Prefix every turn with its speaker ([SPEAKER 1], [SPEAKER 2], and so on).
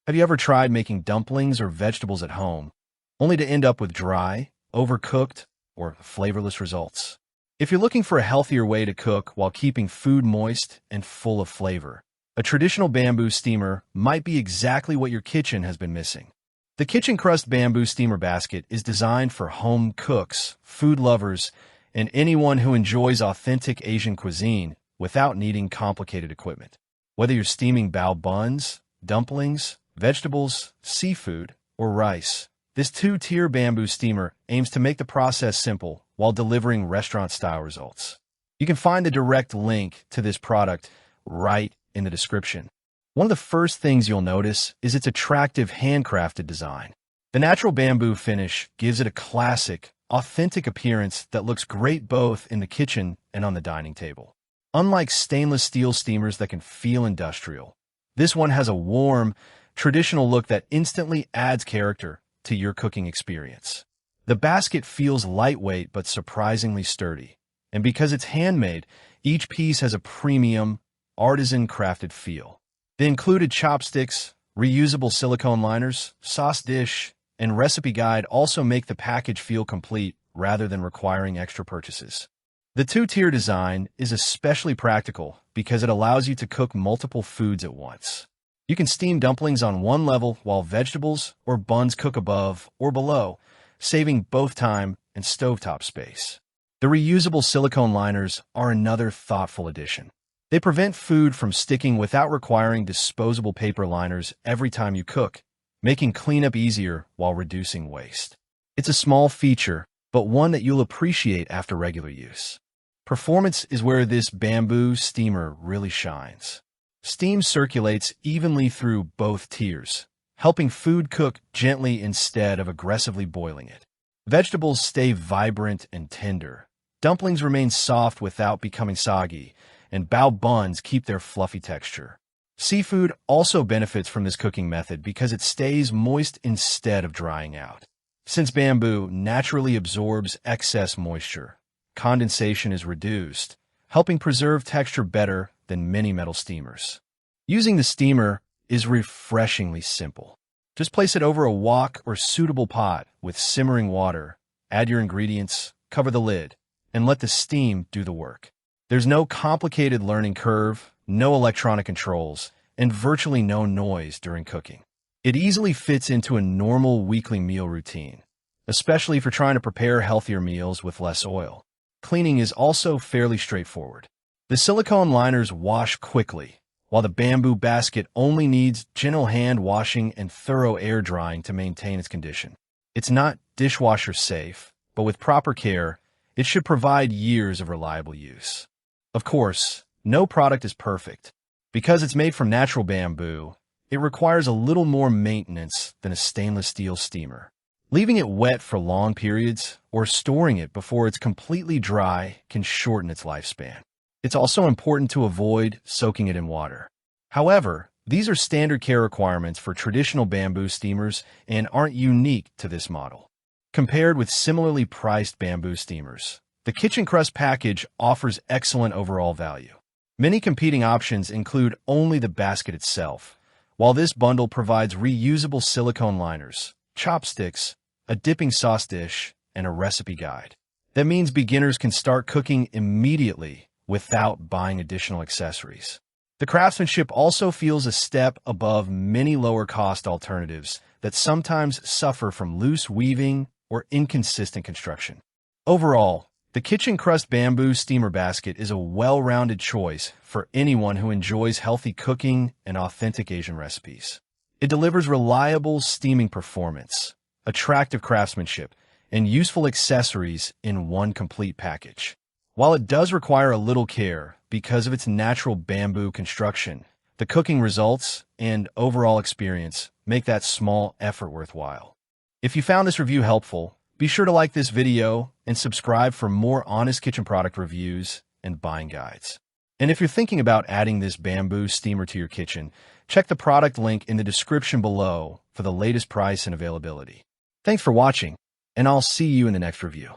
[SPEAKER 1] Have you ever tried making dumplings or vegetables at home, only to end up with dry, overcooked, or flavorless results? If you're looking for a healthier way to cook while keeping food moist and full of flavor, a traditional bamboo steamer might be exactly what your kitchen has been missing. The Kitchencrust Bamboo Steamer Basket is designed for home cooks, food lovers, and anyone who enjoys authentic Asian cuisine without needing complicated equipment. Whether you're steaming bao buns, dumplings, vegetables, seafood, or rice, this two-tier bamboo steamer aims to make the process simple while delivering restaurant-style results. You can find the direct link to this product right in the description. One of the first things you'll notice is its attractive handcrafted design. The natural bamboo finish gives it a classic, authentic appearance that looks great both in the kitchen and on the dining table. Unlike stainless steel steamers that can feel industrial, this one has a warm, traditional look that instantly adds character to your cooking experience. The basket feels lightweight but surprisingly sturdy, and because it's handmade, each piece has a premium, artisan-crafted feel. The included chopsticks, reusable silicone liners, sauce dish, and recipe guide also make the package feel complete rather than requiring extra purchases. The two-tier design is especially practical because it allows you to cook multiple foods at once. You can steam dumplings on one level while vegetables or buns cook above or below, saving both time and stovetop space. The reusable silicone liners are another thoughtful addition. They prevent food from sticking without requiring disposable paper liners every time you cook, making cleanup easier while reducing waste. It's a small feature, but one that you'll appreciate after regular use. Performance is where this bamboo steamer really shines. Steam circulates evenly through both tiers, helping food cook gently instead of aggressively boiling it. Vegetables stay vibrant and tender. Dumplings remain soft without becoming soggy, and bao buns keep their fluffy texture. Seafood also benefits from this cooking method because it stays moist instead of drying out. Since bamboo naturally absorbs excess moisture, condensation is reduced, helping preserve texture better than many metal steamers. Using the steamer is refreshingly simple. Just place it over a wok or suitable pot with simmering water, add your ingredients, cover the lid, and let the steam do the work. There's no complicated learning curve, no electronic controls, and virtually no noise during cooking. It easily fits into a normal weekly meal routine, especially if you're trying to prepare healthier meals with less oil. Cleaning is also fairly straightforward. The silicone liners wash quickly, while the bamboo basket only needs gentle hand washing and thorough air drying to maintain its condition. It's not dishwasher safe, but with proper care, it should provide years of reliable use. Of course, no product is perfect. Because it's made from natural bamboo, it requires a little more maintenance than a stainless steel steamer. Leaving it wet for long periods or storing it before it's completely dry can shorten its lifespan. It's also important to avoid soaking it in water. However, these are standard care requirements for traditional bamboo steamers and aren't unique to this model. Compared with similarly priced bamboo steamers, the Kitchencrust package offers excellent overall value. Many competing options include only the basket itself, while this bundle provides reusable silicone liners, chopsticks, a dipping sauce dish, and a recipe guide. That means beginners can start cooking immediately without buying additional accessories. The craftsmanship also feels a step above many lower-cost alternatives that sometimes suffer from loose weaving or inconsistent construction. Overall, the Kitchencrust Bamboo Steamer Basket is a well-rounded choice for anyone who enjoys healthy cooking and authentic Asian recipes. It delivers reliable steaming performance, attractive craftsmanship, and useful accessories in one complete package. While it does require a little care because of its natural bamboo construction, the cooking results and overall experience make that small effort worthwhile. If you found this review helpful, be sure to like this video and subscribe for more honest kitchen product reviews and buying guides. And if you're thinking about adding this bamboo steamer to your kitchen, check the product link in the description below for the latest price and availability. Thanks for watching, and I'll see you in the next review.